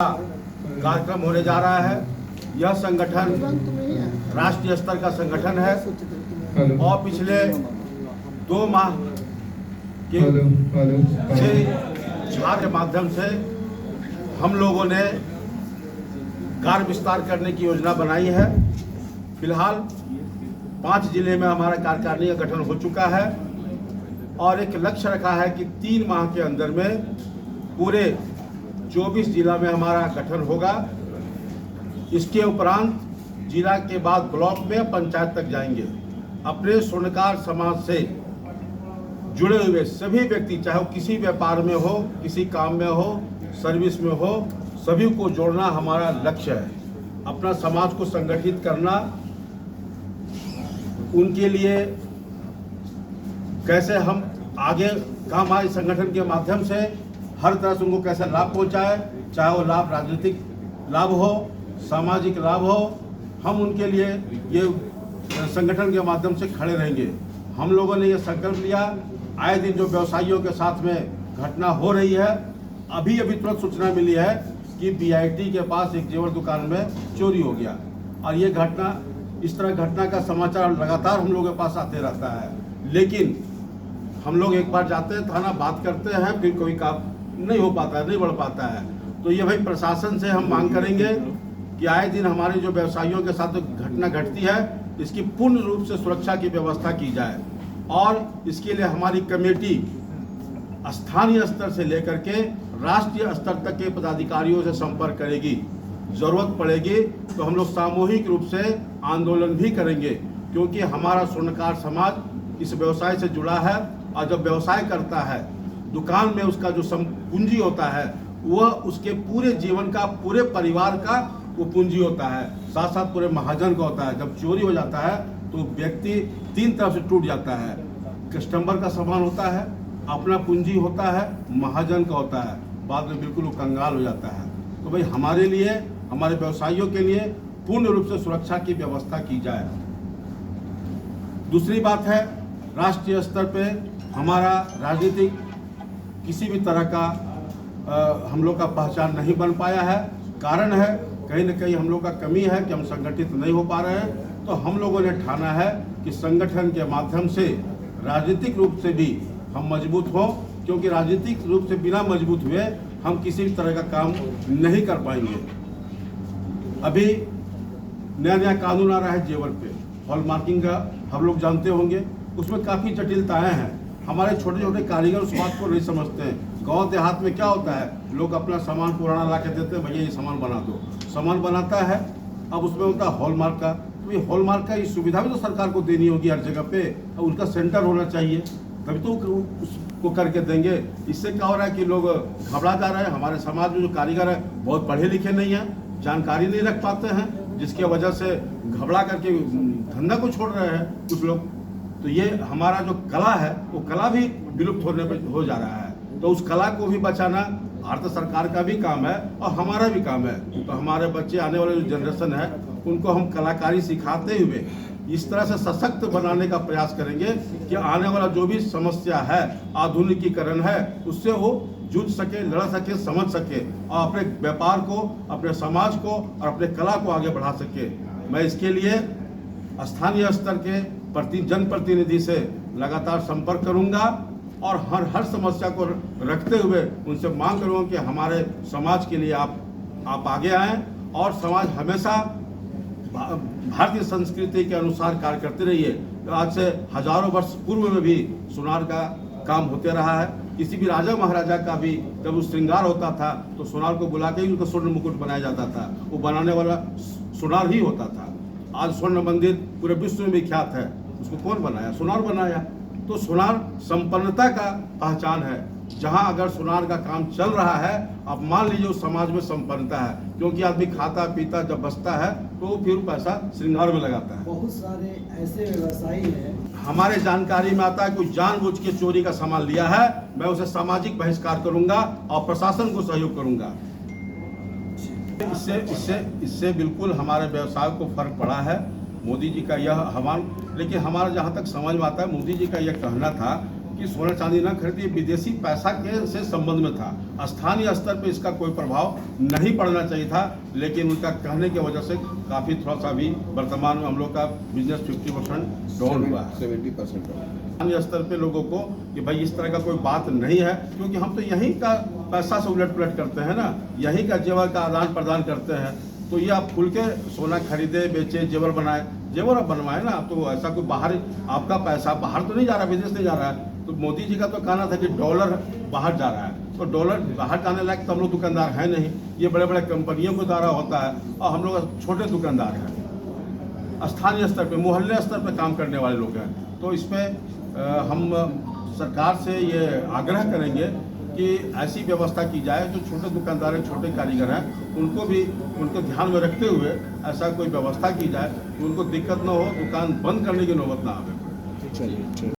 कार्यक्रम होने जा रहा है। यह संगठन राष्ट्रीय स्तर का संगठन है और पिछले 2 माह के छात्र के माध्यम से हम लोगों ने कार्य विस्तार करने की योजना बनाई है। फिलहाल 5 जिले में हमारा कार्यकारिणी का गठन हो चुका है और एक लक्ष्य रखा है कि 3 माह के अंदर में पूरे 24 जिला में हमारा गठन होगा। इसके उपरांत जिला के बाद ब्लॉक में पंचायत तक जाएंगे। अपने स्वर्णकार समाज से जुड़े हुए सभी व्यक्ति, चाहे वो किसी व्यापार में हो, किसी काम में हो, सर्विस में हो, सभी को जोड़ना हमारा लक्ष्य है। अपना समाज को संगठित करना, उनके लिए कैसे हम आगे काम आए संगठन के माध्यम से हर तरह से उनको कैसे लाभ पहुंचाए, चाहे वो लाभ राजनीतिक लाभ हो, सामाजिक लाभ हो, हम उनके लिए ये संगठन के माध्यम से खड़े रहेंगे। हम लोगों ने ये संकल्प लिया। आए दिन जो व्यवसायियों के साथ में घटना हो रही है, अभी तुरंत सूचना मिली है कि बीआईटी के पास एक जेवर दुकान में चोरी हो गया और ये घटना, इस तरह घटना का समाचार लगातार हम लोगों के पास आते रहता है। लेकिन हम लोग एक बार जाते हैं थाना, बात करते हैं, फिर कोई काम नहीं हो पाता है, नहीं बढ़ पाता है। तो ये भाई प्रशासन से हम मांग करेंगे कि आए दिन हमारे जो व्यवसायियों के साथ घटना घटती है, इसकी पूर्ण रूप से सुरक्षा की व्यवस्था की जाए और इसके लिए हमारी कमेटी स्थानीय स्तर से लेकर के राष्ट्रीय स्तर तक के पदाधिकारियों से संपर्क करेगी। जरूरत पड़ेगी तो हम लोग सामूहिक रूप से आंदोलन भी करेंगे, क्योंकि हमारा स्वर्णकार समाज इस व्यवसाय से जुड़ा है और जब व्यवसाय करता है, दुकान में उसका जो पूंजी होता है वह उसके पूरे जीवन का, पूरे परिवार का वो पूंजी होता है, साथ साथ पूरे महाजन का होता है। जब चोरी हो जाता है तो व्यक्ति 3 तरफ से टूट जाता है। कस्टमर का सामान होता है, अपना पूंजी होता है, महाजन का होता है, बाद में बिल्कुल वो कंगाल हो जाता है। तो भाई हमारे लिए, हमारे व्यवसायियों के लिए पूर्ण रूप से सुरक्षा की व्यवस्था की जाए। दूसरी बात है, राष्ट्रीय स्तर पे हमारा राजनीतिक किसी भी तरह का हम लोग का पहचान नहीं बन पाया है। कारण है कहीं न कहीं हम लोग का कमी है कि हम संगठित नहीं हो पा रहे हैं। तो हम लोगों ने ठाना है कि संगठन के माध्यम से राजनीतिक रूप से भी हम मजबूत हों, क्योंकि राजनीतिक रूप से बिना मजबूत हुए हम किसी भी तरह का काम नहीं कर पाएंगे। अभी नया कानून आ रहा है जेवर पे, हॉल मार्किंग का, हम लोग जानते होंगे, उसमें काफ़ी जटिलताएं हैं। हमारे छोटे छोटे कारीगर उस बात को नहीं समझते हैं। गांव देहात में क्या होता है, लोग अपना सामान पुराना ला के देते हैं, भैया ये सामान बना दो, सामान बनाता है। अब उसमें होता है हॉलमार्क का, तो ये हॉलमार्क का ये सुविधा भी तो सरकार को देनी होगी हर जगह पे, और उनका सेंटर होना चाहिए, तभी तो उसको करके देंगे। इससे क्या हो रहा है कि लोग घबरा जा रहे हैं। हमारे समाज में जो कारीगर है बहुत पढ़े लिखे नहीं हैं, जानकारी नहीं रख पाते हैं, जिसकी वजह से घबरा करके धंधा को छोड़ रहे हैं कुछ लोग। तो ये हमारा जो कला है वो कला भी विलुप्त होने पर हो जा रहा है। तो उस कला को भी बचाना भारत सरकार का भी काम है और हमारा भी काम है। तो हमारे बच्चे, आने वाले जो जनरेशन है, उनको हम कलाकारी सिखाते हुए इस तरह से सशक्त बनाने का प्रयास करेंगे कि आने वाला जो भी समस्या है, आधुनिकीकरण है, उससे वो जूझ सके, लड़ सके, समझ सके और अपने व्यापार को, अपने समाज को और अपने कला को आगे बढ़ा सके। मैं इसके लिए स्थानीय स्तर के जनप्रतिनिधि से लगातार संपर्क करूंगा और हर समस्या को रखते हुए उनसे मांग करूंगा कि हमारे समाज के लिए आप आगे आएं और समाज हमेशा भारतीय संस्कृति के अनुसार कार्य करते रहिए। तो आज से हजारों वर्ष पूर्व में भी सुनार का काम होते रहा है। किसी भी राजा महाराजा का भी जब वो श्रृंगार होता था तो सुनार को बुला के ही उनका स्वर्ण मुकुट बनाया जाता था। वो बनाने वाला सुनार ही होता था। आज स्वर्ण मंदिर पूरे विश्व में विख्यात है। उसको कौन बनाया? सुनार बनाया। तो सुनार संपन्नता का पहचान है। जहां अगर सुनार का काम चल रहा है, अब मान लीजिए उस समाज में संपन्नता है, क्योंकि आदमी खाता पीता जब बचता है तो फिर पैसा श्रृंगार में लगाता है। बहुत सारे ऐसे व्यवसायी हैं, हमारे जानकारी में आता है कोई जानबूझ के चोरी का सामान लिया है, मैं उसे सामाजिक बहिष्कार करूंगा और प्रशासन को सहयोग करूंगा। इससे बिल्कुल हमारे व्यवसाय को फर्क पड़ा है। मोदी जी का यह आह्वान, लेकिन हमारा जहाँ तक समझ में आता है, मोदी जी का यह कहना था कि सोना चांदी ना खरीदिए, विदेशी पैसा के से संबंध में था। स्थानीय स्तर पे इसका कोई प्रभाव नहीं पड़ना चाहिए था, लेकिन उनका कहने की वजह से काफ़ी थोड़ा सा भी वर्तमान में हम लोग का बिजनेस 50% डाउन हुआ है। 70% स्थानीय स्तर पे लोगों को कि भाई इस तरह का कोई बात नहीं है, क्योंकि हम तो यहीं का पैसा से उलट पुलट करते हैं ना, यहीं का जेवर का आदान प्रदान करते हैं। तो ये आप खुल के सोना खरीदे, बेचे, जेवर बनाए, जेवर आप बनवाए ना। तो ऐसा कोई बाहर आपका पैसा बाहर तो नहीं जा रहा, विदेश नहीं जा रहा है। तो मोदी जी का तो कहना था कि डॉलर बाहर जा रहा है, तो डॉलर बाहर जाने लायक तो हम लोग दुकानदार हैं नहीं। ये बड़े बड़े कंपनियों के द्वारा होता है, और हम लोग छोटे दुकानदार हैं, स्थानीय स्तर पे, मोहल्ले स्तर पे काम करने वाले लोग हैं। तो इस पर हम सरकार से ये आग्रह करेंगे कि ऐसी व्यवस्था की जाए, जो छोटे दुकानदार हैं, छोटे कारीगर हैं, उनको ध्यान में रखते हुए ऐसा कोई व्यवस्था की जाए कि उनको दिक्कत न हो, दुकान बंद करने की नौबत ना आवे। चलिए।